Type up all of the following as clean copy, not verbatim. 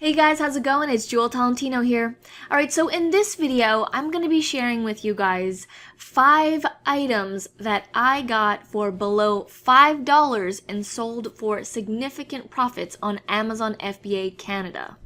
Hey guys, how's it going? It's Jewel Tolentino here. Alright, so in this video, I'm going to be sharing with you guys 5 items that I got for below $5 and sold for significant profits on Amazon FBA Canada.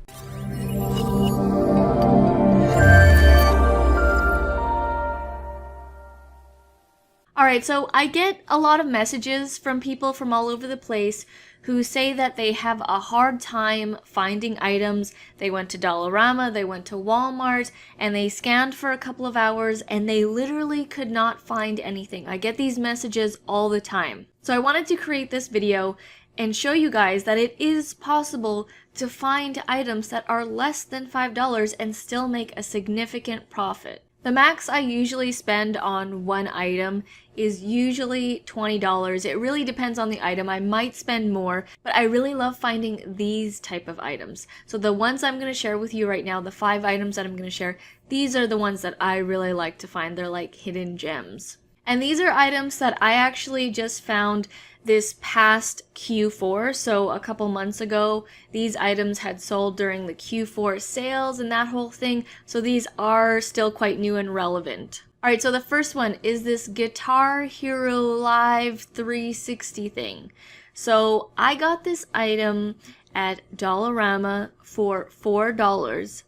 Alright, so I get a lot of messages from people from all over the place who say that they have a hard time finding items. They went to Dollarama, they went to Walmart, and they scanned for a couple of hours and they literally could not find anything. I get these messages all the time. So I wanted to create this video and show you guys that it is possible to find items that are less than $5 and still make a significant profit. The max I usually spend on one item is usually $20. It really depends on the item. I might spend more, but I really love finding these type of items. So the ones I'm going to share with you right now, the 5 items that I'm going to share, these are the ones that I really like to find. They're like hidden gems. And these are items that I actually just found this past Q4, so a couple months ago. These items had sold during the Q4 sales and that whole thing, so these are still quite new and relevant. Alright, so the first one is this Guitar Hero Live 360 thing. So I got this item at Dollarama for $4.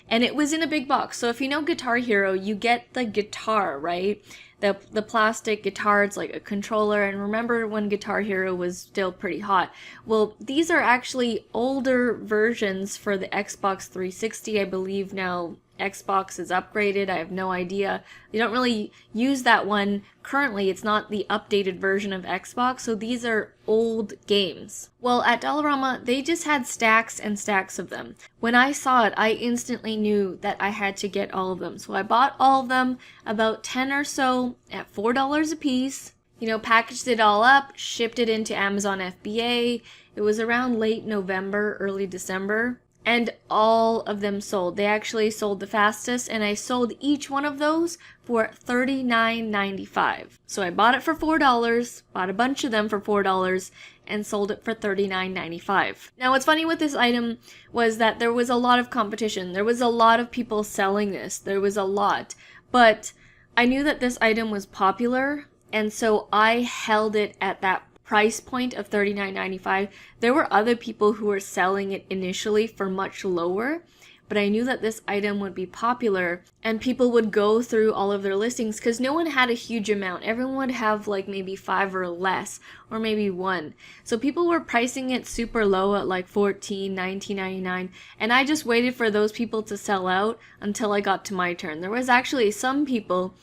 And it was in a big box. So if you know Guitar Hero, you get the guitar, right? The plastic guitar, it's like a controller. And remember when Guitar Hero was still pretty hot? Well, these are actually older versions for the Xbox 360. I believe now Xbox is upgraded. I have no idea. They don't really use that one currently. It's not the updated version of Xbox, so these are old games. Well, at Dollarama, they just had stacks and stacks of them. When I saw it, I instantly knew that I had to get all of them. So I bought all of them, about 10 or so, at $4 a piece. You know, packaged it all up, shipped it into Amazon FBA. It was around late November, early December. And all of them sold. They actually sold the fastest, and I sold each one of those for $39.95. So I bought it for $4, bought a bunch of them for $4, and sold it for $39.95. Now what's funny with this item was that there was a lot of competition. There was a lot of people selling this. There was a lot. But I knew that this item was popular, and so I held it at that price point of $39.95. There were other people who were selling it initially for much lower, but I knew that this item would be popular and people would go through all of their listings because no one had a huge amount. Everyone would have like maybe 5 or less, or maybe 1. So people were pricing it super low at like $14, $19.99, and I just waited for those people to sell out until I got to my turn. There was actually some people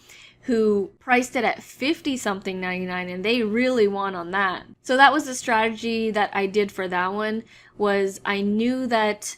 who priced it at 50 something 99, and they really won on that. So that was the strategy that I did for that one. Was I knew that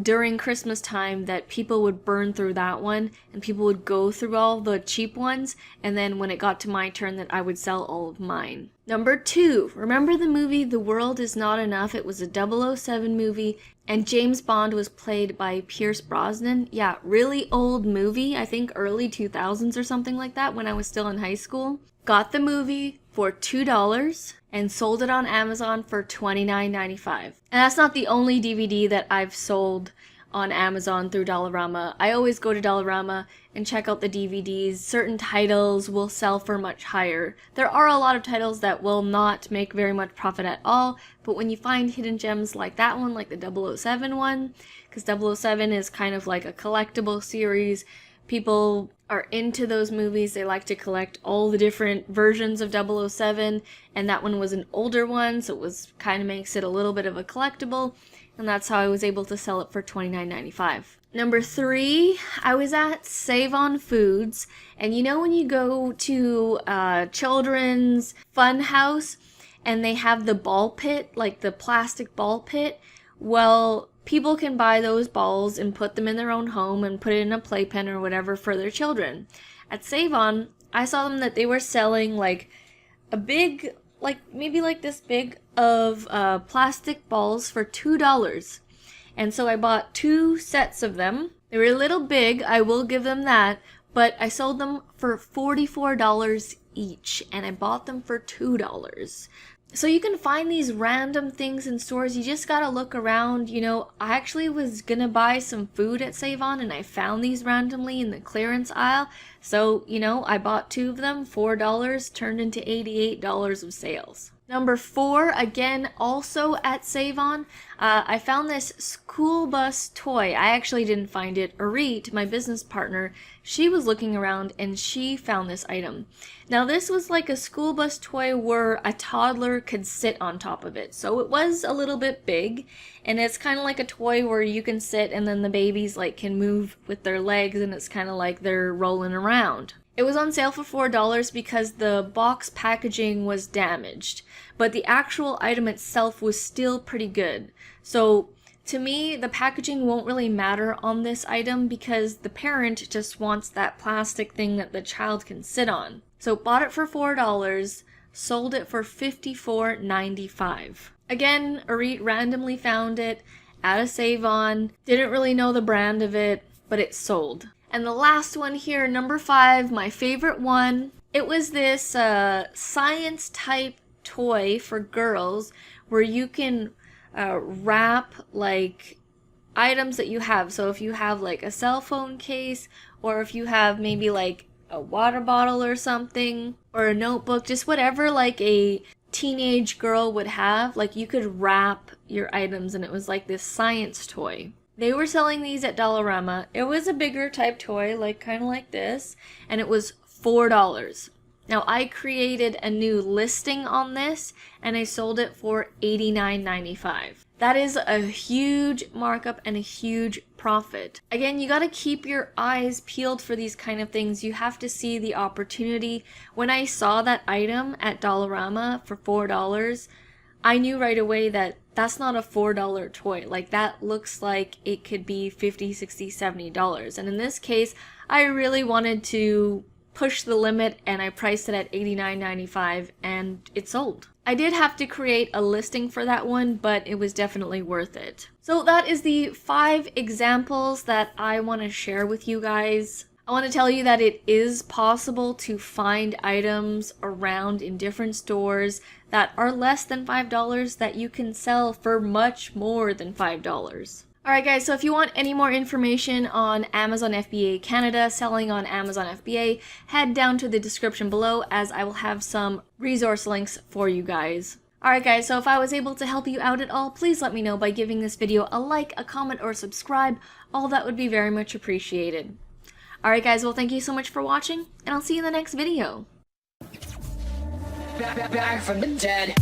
during Christmas time that people would burn through that one and people would go through all the cheap ones, and then when it got to my turn that I would sell all of mine. Number 2, remember the movie The World Is Not Enough? It was a 007 movie and James Bond was played by Pierce Brosnan. Yeah, really old movie, I think early 2000s or something like that when I was still in high school. Got the movie for $2 and sold it on Amazon for $29.95. And that's not the only DVD that I've sold on Amazon through Dollarama. I always go to Dollarama and check out the DVDs. Certain titles will sell for much higher. There are a lot of titles that will not make very much profit at all, but when you find hidden gems like that one, like the 007 one, because 007 is kind of like a collectible series, people are into those movies. They like to collect all the different versions of 007, and that one was an older one, so it was kind of makes it a little bit of a collectible, and that's how I was able to sell it for $29.95. Number 3, I was at Save On Foods, and you know when you go to children's fun house and they have the ball pit, like the plastic ball pit? Well, people can buy those balls and put them in their own home and put it in a playpen or whatever for their children. At Save On, I saw them that they were selling like a big, like maybe like this big of plastic balls for $2. And so I bought 2 sets of them. They were a little big, I will give them that, but I sold them for $44 each, and I bought them for $2. So you can find these random things in stores. You just gotta look around. You know, I actually was gonna buy some food at Save On and I found these randomly in the clearance aisle. So, you know, I bought 2 of them, $4, turned into $88 of sales. Number 4, again, also at Save On, I found this school bus toy. I actually didn't find it. Arit, my business partner, she was looking around and she found this item. Now, this was like a school bus toy where a toddler could sit on top of it. So it was a little bit big, and it's kind of like a toy where you can sit and then the babies like can move with their legs, and it's kind of like they're rolling around. It was on sale for $4 because the box packaging was damaged, but the actual item itself was still pretty good. So to me, the packaging won't really matter on this item because the parent just wants that plastic thing that the child can sit on. So bought it for $4, sold it for $54.95. Again, Arit randomly found it at a Save On, didn't really know the brand of it, but it sold. And the last one here, number 5, my favorite one. It was this science type toy for girls where you can wrap like items that you have. So if you have like a cell phone case, or if you have maybe like a water bottle or something, or a notebook, just whatever like a teenage girl would have, like you could wrap your items, and it was like this science toy. They were selling these at Dollarama. It was a bigger type toy, like kind of like this, and it was $4. Now I created a new listing on this and I sold it for $89.95. That is a huge markup and a huge profit. Again, you got to keep your eyes peeled for these kind of things. You have to see the opportunity. When I saw that item at Dollarama for $4, I knew right away that that's not a $4 toy. Like, that looks like it could be $50, $60, $70. And in this case, I really wanted to push the limit and I priced it at $89.95 and it sold. I did have to create a listing for that one, but it was definitely worth it. So that is the 5 examples that I want to share with you guys. I want to tell you that it is possible to find items around in different stores that are less than $5 that you can sell for much more than $5. Alright guys, so if you want any more information on Amazon FBA Canada, selling on Amazon FBA, head down to the description below as I will have some resource links for you guys. Alright guys, so if I was able to help you out at all, please let me know by giving this video a like, a comment, or subscribe. All that would be very much appreciated. Alright guys, well thank you so much for watching, and I'll see you in the next video. Back from the dead.